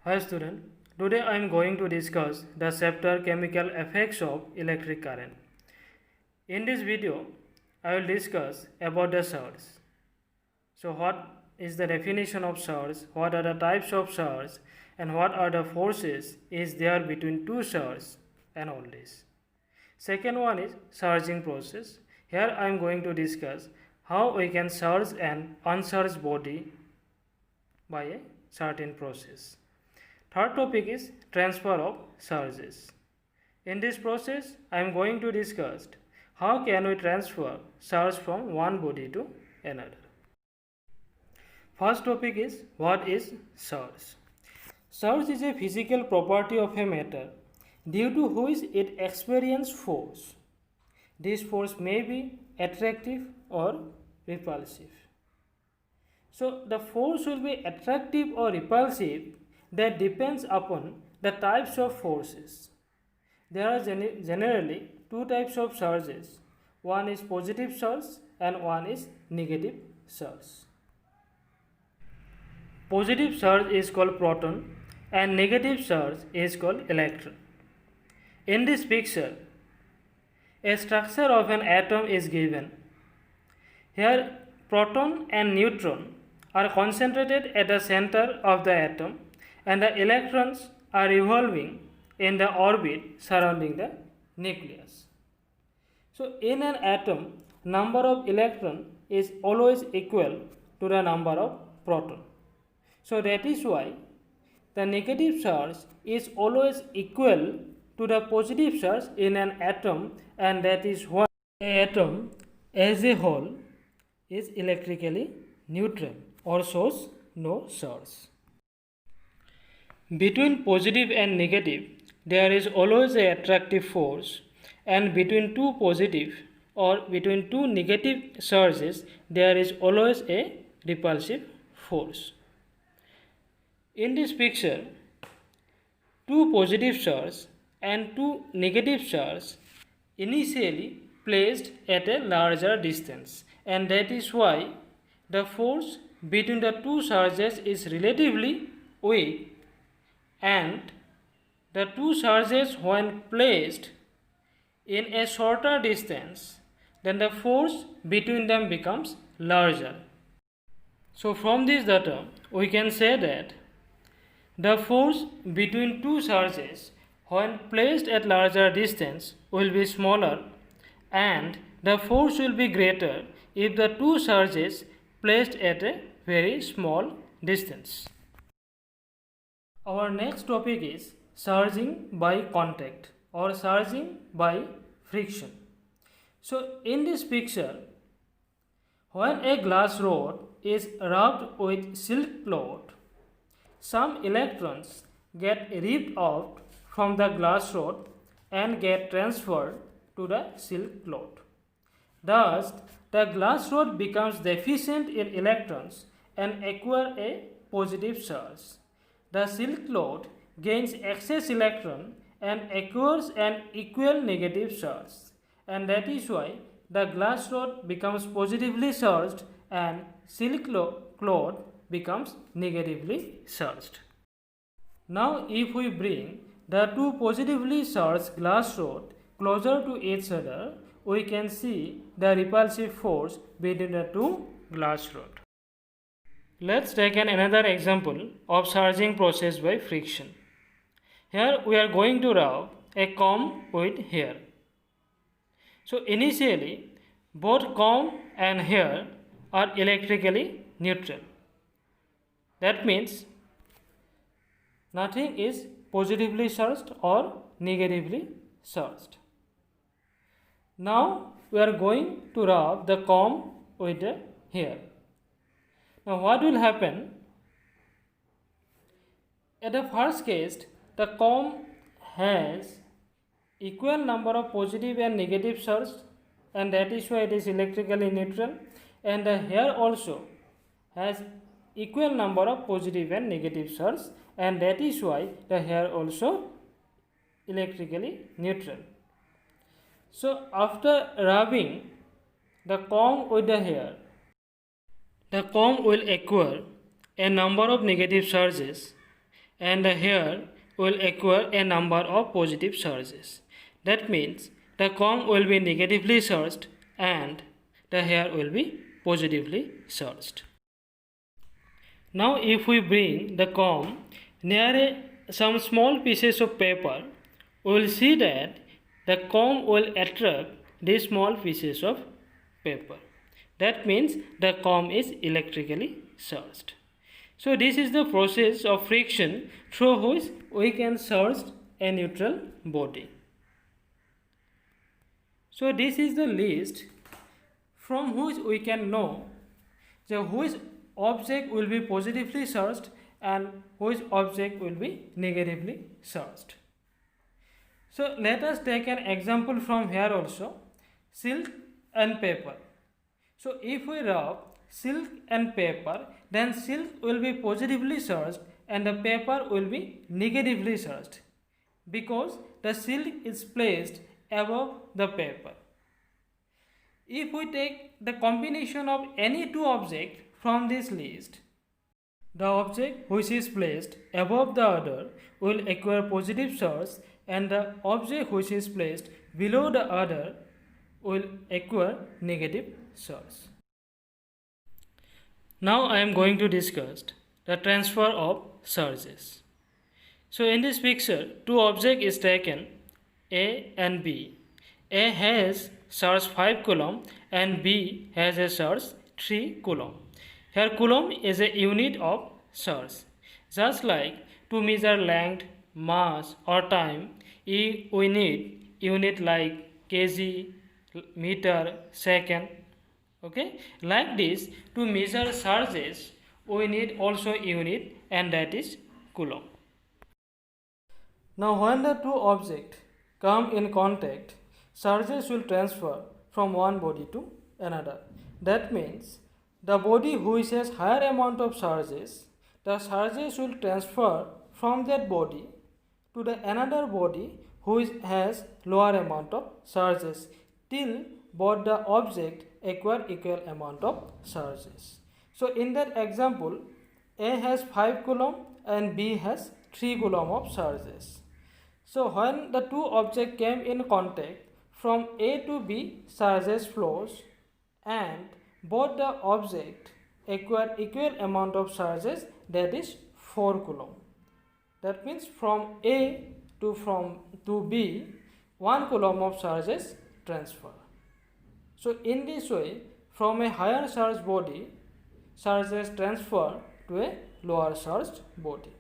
Hi student, today I am going to discuss the chapter chemical effects of electric current. In this video, I will discuss about the surge. So what is the definition of surge, what are the types of surge and what are the forces is there between two surges and all this. Second one is surging process. Here I am going to discuss how we can surge an unsurged body by a certain process. Third topic is transfer of surges. In this process, I am going to discuss how can we transfer surge from one body to another. First topic is what is surge. Surge is a physical property of a matter due to which it experiences force. This force may be attractive or repulsive. So the force will be attractive or repulsive, that depends upon the types of forces. There are generally two types of surges. One is positive surge and one is negative surge. Positive surge is called proton and negative surge is called electron. In this picture, a structure of an atom is given. Here, proton and neutron are concentrated at the center of the atom and the electrons are revolving in the orbit surrounding the nucleus. So, in an atom, number of electron is always equal to the number of proton. So, that is why the negative charge is always equal to the positive charge in an atom, and that is why an atom as a whole is electrically neutral or shows no charge. Between positive and negative, there is always an attractive force, and between two positive or between two negative charges, there is always a repulsive force. In this picture, two positive charges and two negative charges initially placed at a larger distance, and that is why the force between the two charges is relatively weak, and the two charges when placed in a shorter distance, then the force between them becomes larger. So from this data we can say that the force between two charges when placed at larger distance will be smaller, and the force will be greater if the two charges placed at a very small distance. Our next topic is surging by contact or surging by friction. So in this picture, when a glass rod is rubbed with silk cloth, some electrons get ripped out from the glass rod and get transferred to the silk cloth. Thus, the glass rod becomes deficient in electrons and acquires a positive charge. The silk cloth gains excess electron and acquires an equal negative charge, and that is why the glass rod becomes positively charged and silk cloth becomes negatively charged. Now if we bring the two positively charged glass rods closer to each other, we can see the repulsive force between the two glass rods. Let's take another example of surging process by friction. Here we are going to rub a comb with hair. So initially both comb and hair are electrically neutral. That means nothing is positively charged or negatively charged. Now we are going to rub the comb with the hair. Now what will happen? At the first case, the comb has equal number of positive and negative charge, and that is why it is electrically neutral, and the hair also has equal number of positive and negative charge, and that is why the hair also electrically neutral. So after rubbing the comb with the hair, the comb will acquire a number of negative charges and here will acquire a number of positive charges. That means the comb will be negatively charged and the hair will be positively charged. Now if we bring the comb near some small pieces of paper, we will see that the comb will attract these small pieces of paper. That means the comb is electrically charged. So this is the process of friction through which we can charge a neutral body. So this is the list from which we can know which object will be positively charged and which object will be negatively charged. So let us take an example from here also, silk and paper. So if we rub silk and paper, then silk will be positively charged and the paper will be negatively charged because the silk is placed above the paper. If we take the combination of any two objects from this list, the object which is placed above the other will acquire positive charge and the object which is placed below the other will acquire negative charge. Now I am going to discuss the transfer of charges. So in this picture, two objects is taken, A and B. A has charge 5 coulomb and B has a charge 3 coulomb. Here coulomb is a unit of charge. Just like to measure length, mass or time, we need unit like kg, meter, second. Okay, like this to measure charges we need also unit and that is coulomb. Now when the two objects come in contact, charges will transfer from one body to another. That means the body which has higher amount of charges, the charges will transfer from that body to the another body which has lower amount of charges till both the object acquire equal amount of charges. So in that example, A has 5 coulomb and B has 3 coulomb of charges. So when the two objects came in contact, from A to B charges flows and both the object acquire equal amount of charges, that is 4 coulomb. That means from A to B 1 coulomb of charges transfer. So in this way, from a higher charged body, charges transfer to a lower charged body.